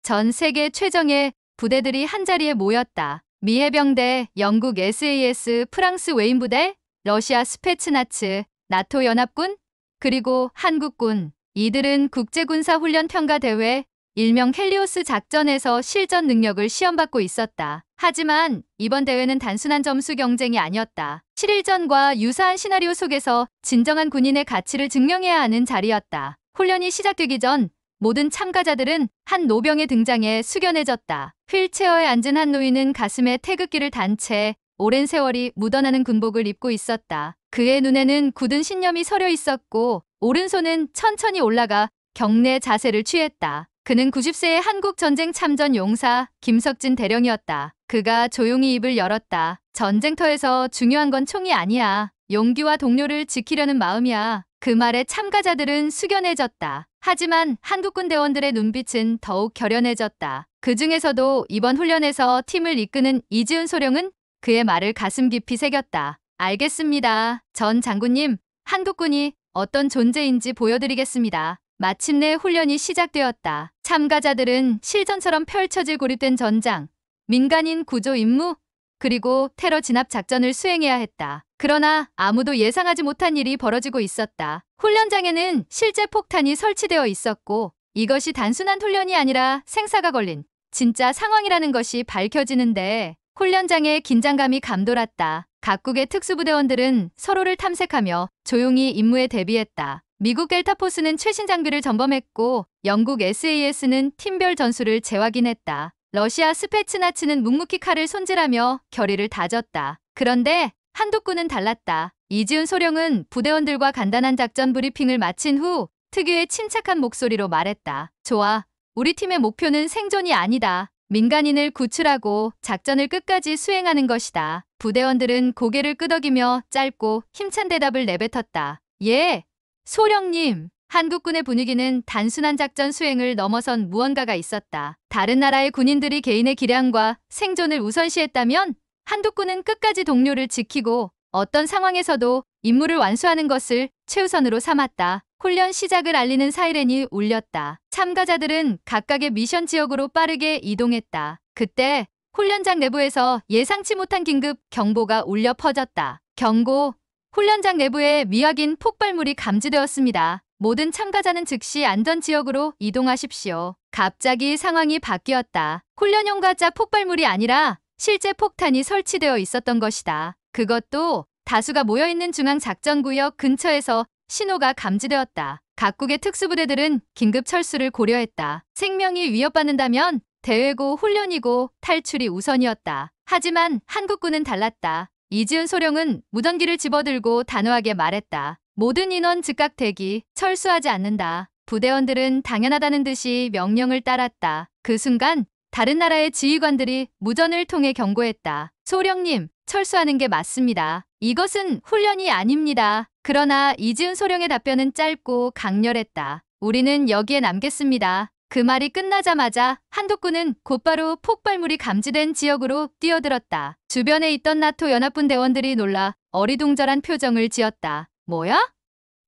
전 세계 최정예 부대들이 한자리에 모였다. 미 해병대, 영국 SAS, 프랑스 웨인부대, 러시아 스페츠나츠, 나토 연합군, 그리고 한국군. 이들은 국제군사훈련평가대회, 일명 헬리오스 작전에서 실전 능력을 시험받고 있었다. 하지만 이번 대회는 단순한 점수 경쟁이 아니었다. 7.1전과 유사한 시나리오 속에서 진정한 군인의 가치를 증명해야 하는 자리였다. 훈련이 시작되기 전 모든 참가자들은 한 노병의 등장에 숙연해졌다. 휠체어에 앉은 한 노인은 가슴에 태극기를 단 채 오랜 세월이 묻어나는 군복을 입고 있었다. 그의 눈에는 굳은 신념이 서려 있었고 오른손은 천천히 올라가 경례 자세를 취했다. 그는 90세의 한국전쟁 참전 용사 김석진 대령이었다. 그가 조용히 입을 열었다. 전쟁터에서 중요한 건 총이 아니야. 용기와 동료를 지키려는 마음이야. 그 말에 참가자들은 숙연해졌다. 하지만 한국군 대원들의 눈빛은 더욱 결연해졌다. 그 중에서도 이번 훈련에서 팀을 이끄는 이지훈 소령은 그의 말을 가슴 깊이 새겼다. 알겠습니다. 전 장군님, 한국군이 어떤 존재인지 보여드리겠습니다. 마침내 훈련이 시작되었다. 참가자들은 실전처럼 펼쳐질 고립된 전장, 민간인 구조 임무, 그리고 테러 진압 작전을 수행해야 했다. 그러나 아무도 예상하지 못한 일이 벌어지고 있었다. 훈련장에는 실제 폭탄이 설치되어 있었고 이것이 단순한 훈련이 아니라 생사가 걸린 진짜 상황이라는 것이 밝혀지는데 훈련장에 긴장감이 감돌았다. 각국의 특수부대원들은 서로를 탐색하며 조용히 임무에 대비했다. 미국 델타포스는 최신 장비를 점검했고 영국 SAS는 팀별 전술을 재확인했다. 러시아 스페츠나츠는 묵묵히 칼을 손질하며 결의를 다졌다. 그런데 한국군은 달랐다. 이지훈 소령은 부대원들과 간단한 작전 브리핑을 마친 후 특유의 침착한 목소리로 말했다. 좋아. 우리 팀의 목표는 생존이 아니다. 민간인을 구출하고 작전을 끝까지 수행하는 것이다. 부대원들은 고개를 끄덕이며 짧고 힘찬 대답을 내뱉었다. 예, 소령님. 한국군의 분위기는 단순한 작전 수행을 넘어선 무언가가 있었다. 다른 나라의 군인들이 개인의 기량과 생존을 우선시했다면 한국군은 끝까지 동료를 지키고 어떤 상황에서도 임무를 완수하는 것을 최우선으로 삼았다. 훈련 시작을 알리는 사이렌이 울렸다. 참가자들은 각각의 미션 지역으로 빠르게 이동했다. 그때 훈련장 내부에서 예상치 못한 긴급 경보가 울려 퍼졌다. 경고! 훈련장 내부에 미확인 폭발물이 감지되었습니다. 모든 참가자는 즉시 안전지역으로 이동하십시오. 갑자기 상황이 바뀌었다. 훈련용 가짜 폭발물이 아니라 실제 폭탄이 설치되어 있었던 것이다. 그것도 다수가 모여있는 중앙작전구역 근처에서 신호가 감지되었다. 각국의 특수부대들은 긴급 철수를 고려했다. 생명이 위협받는다면 대회고 훈련이고 탈출이 우선이었다. 하지만 한국군은 달랐다. 이지훈 소령은 무전기를 집어들고 단호하게 말했다. 모든 인원 즉각 대기, 철수하지 않는다. 부대원들은 당연하다는 듯이 명령을 따랐다. 그 순간 다른 나라의 지휘관들이 무전을 통해 경고했다. 소령님, 철수하는 게 맞습니다. 이것은 훈련이 아닙니다. 그러나 이지훈 소령의 답변은 짧고 강렬했다. 우리는 여기에 남겠습니다. 그 말이 끝나자마자 한국군은 곧바로 폭발물이 감지된 지역으로 뛰어들었다. 주변에 있던 나토 연합군 대원들이 놀라 어리둥절한 표정을 지었다. 뭐야?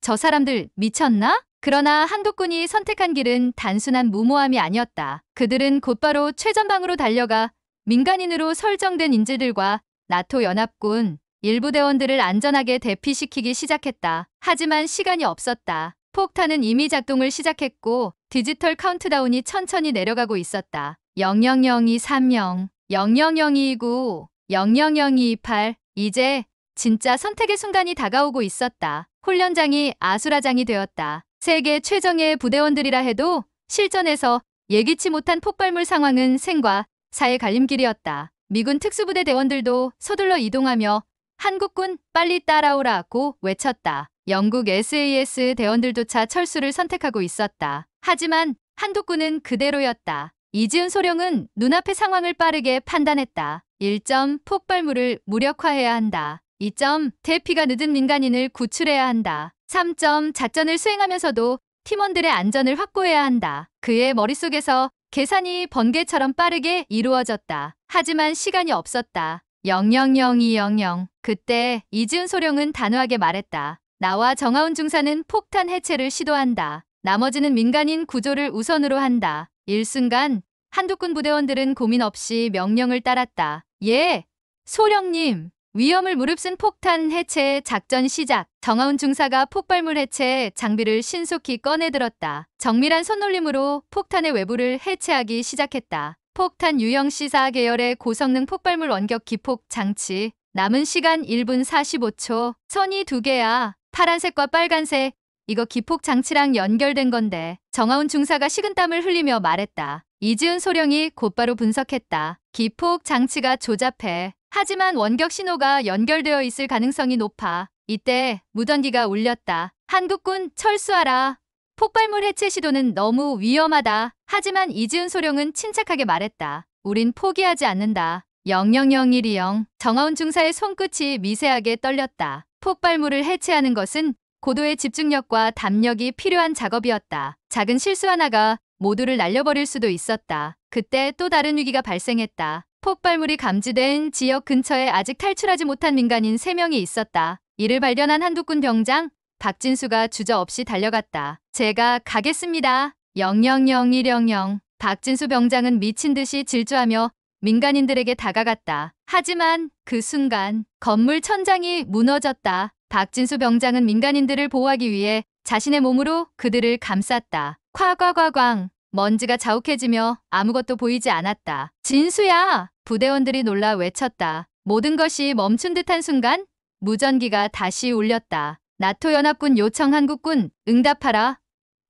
저 사람들 미쳤나? 그러나 한국군이 선택한 길은 단순한 무모함이 아니었다. 그들은 곧바로 최전방으로 달려가 민간인으로 설정된 인질들과 나토 연합군 일부 대원들을 안전하게 대피시키기 시작했다. 하지만 시간이 없었다. 폭탄은 이미 작동을 시작했고 디지털 카운트다운이 천천히 내려가고 있었다. 000230, 000229, 000228. 이제 진짜 선택의 순간이 다가오고 있었다. 훈련장이 아수라장이 되었다. 세계 최정예의 부대원들이라 해도 실전에서 예기치 못한 폭발물 상황은 생과 사의 갈림길이었다. 미군 특수부대 대원들도 서둘러 이동하며 한국군 빨리 따라오라고 외쳤다. 영국 SAS 대원들조차 철수를 선택하고 있었다. 하지만 한국군은 그대로였다. 이지훈 소령은 눈앞의 상황을 빠르게 판단했다. 1점 폭발물을 무력화해야 한다. 2점 대피가 늦은 민간인을 구출해야 한다. 3점 작전을 수행하면서도 팀원들의 안전을 확보해야 한다. 그의 머릿속에서 계산이 번개처럼 빠르게 이루어졌다. 하지만 시간이 없었다. 000200. 그때 이지훈 소령은 단호하게 말했다. 나와 정하운 중사는 폭탄 해체를 시도한다. 나머지는 민간인 구조를 우선으로 한다. 일순간 한국군 부대원들은 고민 없이 명령을 따랐다. 예, 소령님. 위험을 무릅쓴 폭탄 해체 작전 시작. 정하운 중사가 폭발물 해체 장비를 신속히 꺼내들었다. 정밀한 손놀림으로 폭탄의 외부를 해체하기 시작했다. 폭탄 유형 시사 계열의 고성능 폭발물 원격 기폭 장치. 남은 시간 1분 45초. 선이 2개야. 파란색과 빨간색. 이거 기폭 장치랑 연결된 건데. 정하운 중사가 식은땀을 흘리며 말했다. 이지은 소령이 곧바로 분석했다. 기폭 장치가 조잡해. 하지만 원격 신호가 연결되어 있을 가능성이 높아. 이때 무전기가 울렸다. 한국군 철수하라. 폭발물 해체 시도는 너무 위험하다. 하지만 이지은 소령은 침착하게 말했다. 우린 포기하지 않는다. 00012영. 정하운 중사의 손끝이 미세하게 떨렸다. 폭발물을 해체하는 것은 고도의 집중력과 담력이 필요한 작업이었다. 작은 실수 하나가 모두를 날려버릴 수도 있었다. 그때 또 다른 위기가 발생했다. 폭발물이 감지된 지역 근처에 아직 탈출하지 못한 민간인 3명이 있었다. 이를 발견한 한국군 병장 박진수가 주저없이 달려갔다. 제가 가겠습니다. 000100. 박진수 병장은 미친 듯이 질주하며 민간인들에게 다가갔다. 하지만 그 순간 건물 천장이 무너졌다. 박진수 병장은 민간인들을 보호하기 위해 자신의 몸으로 그들을 감쌌다. 콱과과광. 먼지가 자욱해지며 아무것도 보이지 않았다. 진수야! 부대원들이 놀라 외쳤다. 모든 것이 멈춘 듯한 순간 무전기가 다시 울렸다. 나토 연합군 요청 한국군 응답하라.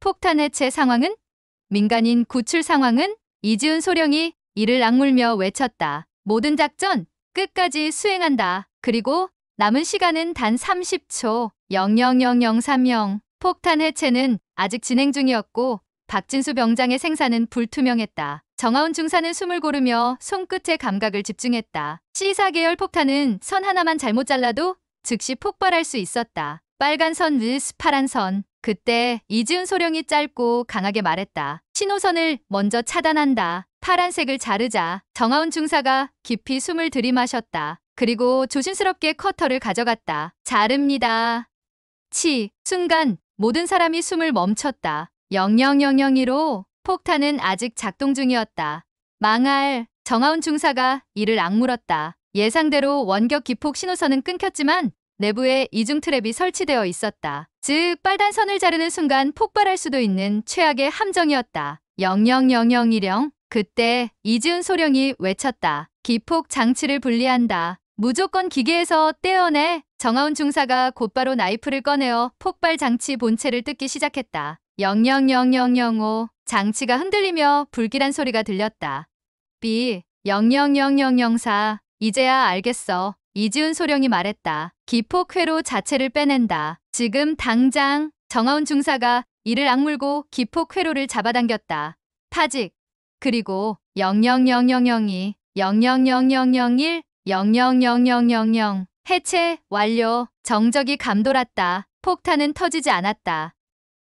폭탄 해체 상황은? 민간인 구출 상황은? 이지은 소령이 이를 악물며 외쳤다. 모든 작전 끝까지 수행한다. 그리고 남은 시간은 단 30초. 000030. 폭탄 해체는 아직 진행 중이었고 박진수 병장의 생사는 불투명했다. 정하운 중사는 숨을 고르며 손끝의 감각을 집중했다. C4 계열 폭탄은 선 하나만 잘못 잘라도 즉시 폭발할 수 있었다. 빨간 선 vs 파란 선. 그때 이지은 소령이 짧고 강하게 말했다. 신호선을 먼저 차단한다. 파란색을 자르자. 정하운 중사가 깊이 숨을 들이마셨다. 그리고 조심스럽게 커터를 가져갔다. 자릅니다. 순간 모든 사람이 숨을 멈췄다. 00001호. 폭탄은 아직 작동 중이었다. 망할. 정하운 중사가 이를 악물었다. 예상대로 원격 기폭 신호선은 끊겼지만 내부에 이중 트랩이 설치되어 있었다. 즉 빨간 선을 자르는 순간 폭발할 수도 있는 최악의 함정이었다. 000010. 그때 이지은 소령이 외쳤다. 기폭 장치를 분리한다. 무조건 기계에서 떼어내. 정하운 중사가 곧바로 나이프를 꺼내어 폭발 장치 본체를 뜯기 시작했다. 000005. 장치가 흔들리며 불길한 소리가 들렸다. B. 000004. 이제야 알겠어. 이지은 소령이 말했다. 기폭 회로 자체를 빼낸다. 지금 당장. 정하운 중사가 이를 악물고 기폭 회로를 잡아당겼다. 파직. 그리고 000002, 000001, 000000. 해체 완료. 정적이 감돌았다. 폭탄은 터지지 않았다.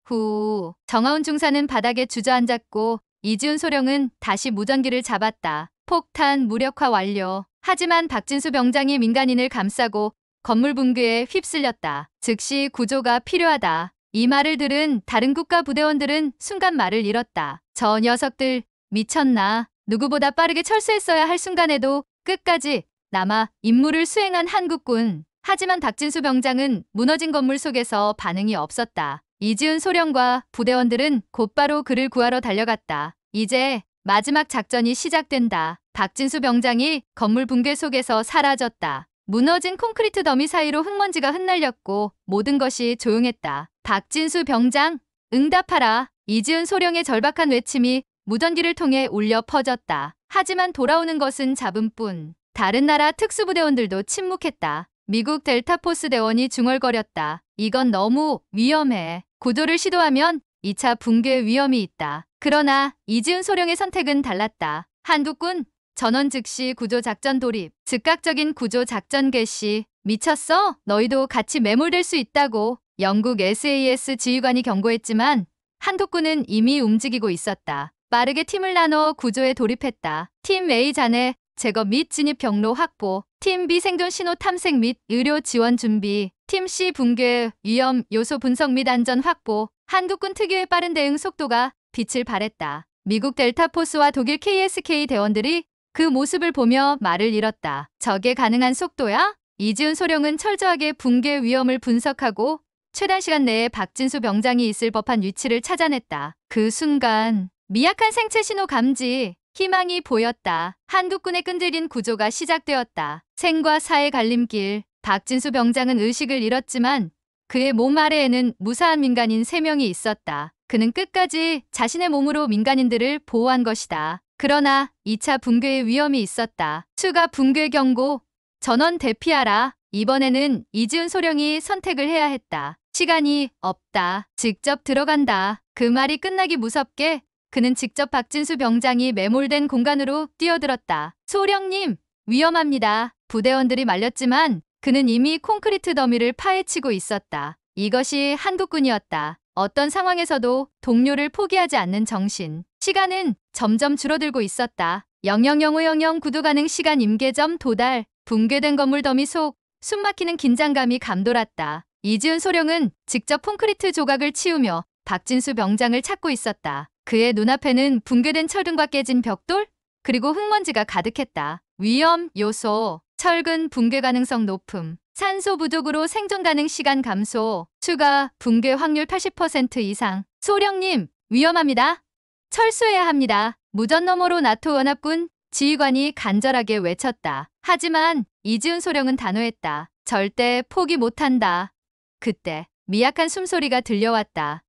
후. 정하운 중사는 바닥에 주저앉았고 이지은 소령은 다시 무전기를 잡았다. 폭탄 무력화 완료. 하지만 박진수 병장이 민간인을 감싸고 건물 붕괴에 휩쓸렸다. 즉시 구조가 필요하다. 이 말을 들은 다른 국가 부대원들은 순간 말을 잃었다. 저 녀석들 미쳤나? 누구보다 빠르게 철수했어야 할 순간에도 끝까지 남아 임무를 수행한 한국군. 하지만 박진수 병장은 무너진 건물 속에서 반응이 없었다. 이지은 소령과 부대원들은 곧바로 그를 구하러 달려갔다. 이제 마지막 작전이 시작된다. 박진수 병장이 건물 붕괴 속에서 사라졌다. 무너진 콘크리트 더미 사이로 흙먼지가 흩날렸고 모든 것이 조용했다. 박진수 병장, 응답하라. 이지은 소령의 절박한 외침이 무전기를 통해 울려 퍼졌다. 하지만 돌아오는 것은 잡음뿐. 다른 나라 특수부대원들도 침묵했다. 미국 델타포스 대원이 중얼거렸다. 이건 너무 위험해. 구조를 시도하면 2차 붕괴 위험이 있다. 그러나 이지은 소령의 선택은 달랐다. 한국군 전원 즉시 구조작전 돌입. 즉각적인 구조작전 개시. 미쳤어? 너희도 같이 매몰될 수 있다고 영국 SAS 지휘관이 경고했지만 한국군은 이미 움직이고 있었다. 빠르게 팀을 나눠 구조에 돌입했다. 팀 A 잔해 제거 및 진입 경로 확보. 팀 B 생존 신호 탐색 및 의료 지원 준비. 팀 C 붕괴 위험 요소 분석 및 안전 확보. 한국군 특유의 빠른 대응 속도가 빛을 발했다. 미국 델타포스와 독일 KSK 대원들이 그 모습을 보며 말을 잃었다. 저게 가능한 속도야? 이지훈 소령은 철저하게 붕괴 위험을 분석하고 최단 시간 내에 박진수 병장이 있을 법한 위치를 찾아냈다. 그 순간 미약한 생체 신호 감지, 희망이 보였다. 한국군의 끈질긴 구조가 시작되었다. 생과 사의 갈림길. 박진수 병장은 의식을 잃었지만 그의 몸 아래에는 무사한 민간인 3명이 있었다. 그는 끝까지 자신의 몸으로 민간인들을 보호한 것이다. 그러나 2차 붕괴의 위험이 있었다. 추가 붕괴 경고. 전원 대피하라. 이번에는 이지훈 소령이 선택을 해야 했다. 시간이 없다. 직접 들어간다. 그 말이 끝나기 무섭게 그는 직접 박진수 병장이 매몰된 공간으로 뛰어들었다. 소령님, 위험합니다. 부대원들이 말렸지만 그는 이미 콘크리트 더미를 파헤치고 있었다. 이것이 한국군이었다. 어떤 상황에서도 동료를 포기하지 않는 정신. 시간은 점점 줄어들고 있었다. 000500 구도 가능 시간 임계점 도달. 붕괴된 건물 더미 속 숨막히는 긴장감이 감돌았다. 이지훈 소령은 직접 콘크리트 조각을 치우며 박진수 병장을 찾고 있었다. 그의 눈앞에는 붕괴된 철근과 깨진 벽돌, 그리고 흙먼지가 가득했다. 위험 요소, 철근 붕괴 가능성 높음, 산소 부족으로 생존 가능 시간 감소, 추가 붕괴 확률 80% 이상. 소령님, 위험합니다. 철수해야 합니다. 무전 너머로 나토 연합군 지휘관이 간절하게 외쳤다. 하지만 이지훈 소령은 단호했다. 절대 포기 못한다. 그때 미약한 숨소리가 들려왔다.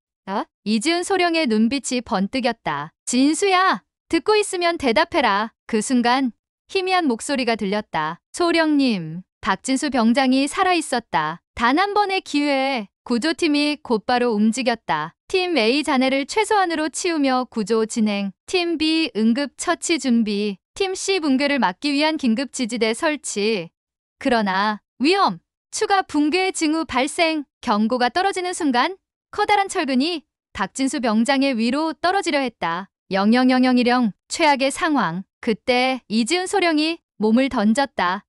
이지훈 소령의 눈빛이 번뜩였다. 진수야, 듣고 있으면 대답해라. 그 순간 희미한 목소리가 들렸다. 소령님, 박진수 병장이 살아있었다. 단 한 번의 기회에 구조팀이 곧바로 움직였다. 팀 A 잔해를 최소한으로 치우며 구조 진행, 팀 B 응급 처치 준비, 팀 C 붕괴를 막기 위한 긴급 지지대 설치. 그러나 위험, 추가 붕괴 징후 발생, 경고가 떨어지는 순간 커다란 철근이 박진수 병장의 위로 떨어지려 했다. 000010 최악의 상황. 그때 이지훈 소령이 몸을 던졌다.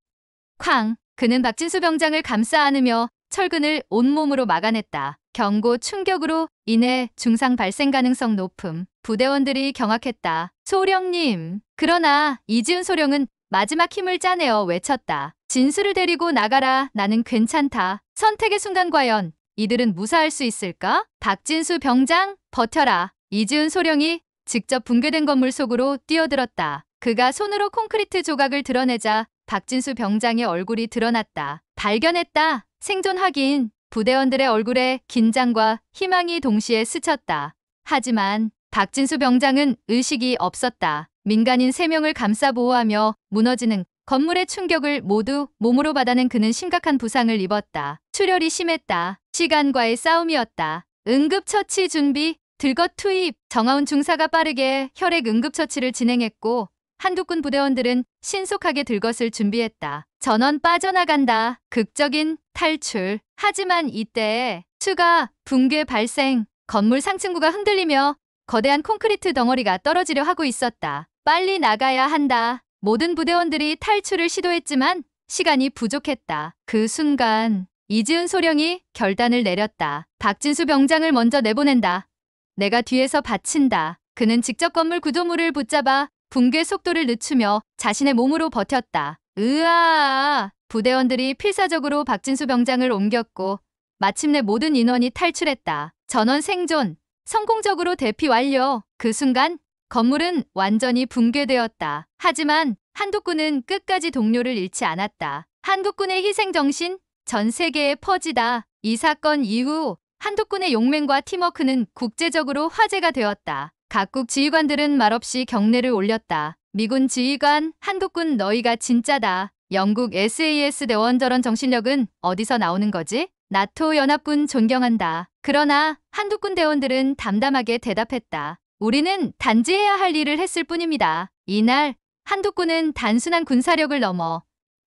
쾅! 그는 박진수 병장을 감싸 안으며 철근을 온몸으로 막아냈다. 경고 충격으로 인해 중상 발생 가능성 높음. 부대원들이 경악했다. 소령님. 그러나 이지훈 소령은 마지막 힘을 짜내어 외쳤다. 진수를 데리고 나가라. 나는 괜찮다. 선택의 순간 과연 이들은 무사할 수 있을까? 박진수 병장, 버텨라. 이지훈 소령이 직접 붕괴된 건물 속으로 뛰어들었다. 그가 손으로 콘크리트 조각을 드러내자 박진수 병장의 얼굴이 드러났다. 발견했다. 생존 확인. 부대원들의 얼굴에 긴장과 희망이 동시에 스쳤다. 하지만 박진수 병장은 의식이 없었다. 민간인 3명을 감싸 보호하며 무너지는 건물의 충격을 모두 몸으로 받아낸 그는 심각한 부상을 입었다. 출혈이 심했다. 시간과의 싸움이었다. 응급처치 준비, 들것 투입. 정하운 중사가 빠르게 혈액 응급처치를 진행했고 한국군 부대원들은 신속하게 들것을 준비했다. 전원 빠져나간다. 극적인 탈출. 하지만 이때 추가 붕괴 발생. 건물 상층부가 흔들리며 거대한 콘크리트 덩어리가 떨어지려 하고 있었다. 빨리 나가야 한다. 모든 부대원들이 탈출을 시도했지만 시간이 부족했다. 그 순간 이지훈 소령이 결단을 내렸다. 박진수 병장을 먼저 내보낸다. 내가 뒤에서 받친다. 그는 직접 건물 구조물을 붙잡아 붕괴 속도를 늦추며 자신의 몸으로 버텼다. 으아! 부대원들이 필사적으로 박진수 병장을 옮겼고 마침내 모든 인원이 탈출했다. 전원 생존. 성공적으로 대피 완료. 그 순간 건물은 완전히 붕괴되었다. 하지만 한국군은 끝까지 동료를 잃지 않았다. 한국군의 희생정신 전 세계에 퍼지다. 이 사건 이후 한국군의 용맹과 팀워크는 국제적으로 화제가 되었다. 각국 지휘관들은 말없이 경례를 올렸다. 미군 지휘관, 한국군 너희가 진짜다. 영국 SAS 대원 저런 정신력은 어디서 나오는 거지? 나토 연합군 존경한다. 그러나 한국군 대원들은 담담하게 대답했다. 우리는 단지 해야 할 일을 했을 뿐입니다. 이날 한국군은 단순한 군사력을 넘어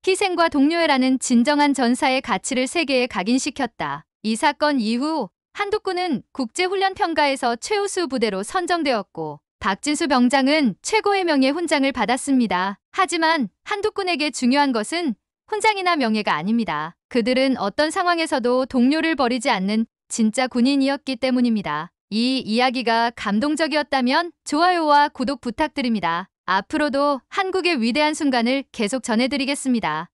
희생과 동료애라는 진정한 전사의 가치를 세계에 각인시켰다. 이 사건 이후 한국군은 국제훈련평가에서 최우수 부대로 선정되었고 박진수 병장은 최고의 명예 훈장을 받았습니다. 하지만 한국군에게 중요한 것은 훈장이나 명예가 아닙니다. 그들은 어떤 상황에서도 동료를 버리지 않는 진짜 군인이었기 때문입니다. 이 이야기가 감동적이었다면 좋아요와 구독 부탁드립니다. 앞으로도 한국의 위대한 순간을 계속 전해드리겠습니다.